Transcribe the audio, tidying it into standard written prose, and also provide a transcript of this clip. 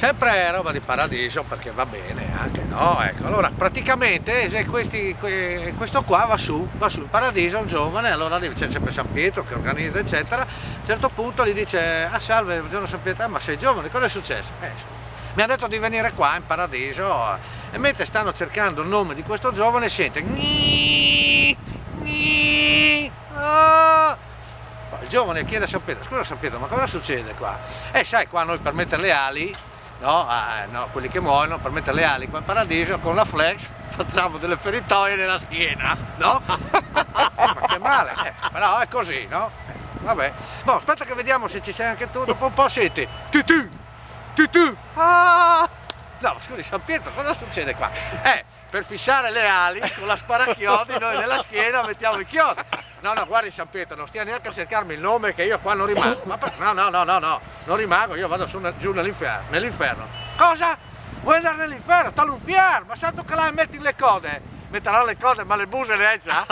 sempre roba di paradiso perché va bene anche, no? Ecco, allora praticamente questo qua va su in paradiso, un giovane, allora lì c'è sempre San Pietro che organizza eccetera, a un certo punto gli dice ah salve, buongiorno San Pietro, ma sei giovane, cosa è successo? Mi ha detto di venire qua in paradiso e mentre stanno cercando il nome di questo giovane sente gni, gni, ah. Il giovane chiede a San Pietro, scusa San Pietro, ma cosa succede qua? Sai, qua noi per mettere le ali, no, no, quelli che muoiono, per mettere le ali qua in paradiso, con la flex facciamo delle feritoie nella schiena, no? Ma che male, però è così, no? Vabbè, boh, aspetta che vediamo se ci sei anche tu, dopo un po' senti, tutù, ah! No, scusi San Pietro, cosa succede qua? Per fissare le ali con la sparachiodi noi nella schiena mettiamo i chiodi. No, guardi San Pietro, non stia neanche a cercarmi il nome che io qua non rimango. No, non rimango, io vado giù nell'inferno. Cosa? Vuoi andare nell'inferno? Talunfiar, ma santo che là metti le code? Metterà le code, ma le buse le hai già?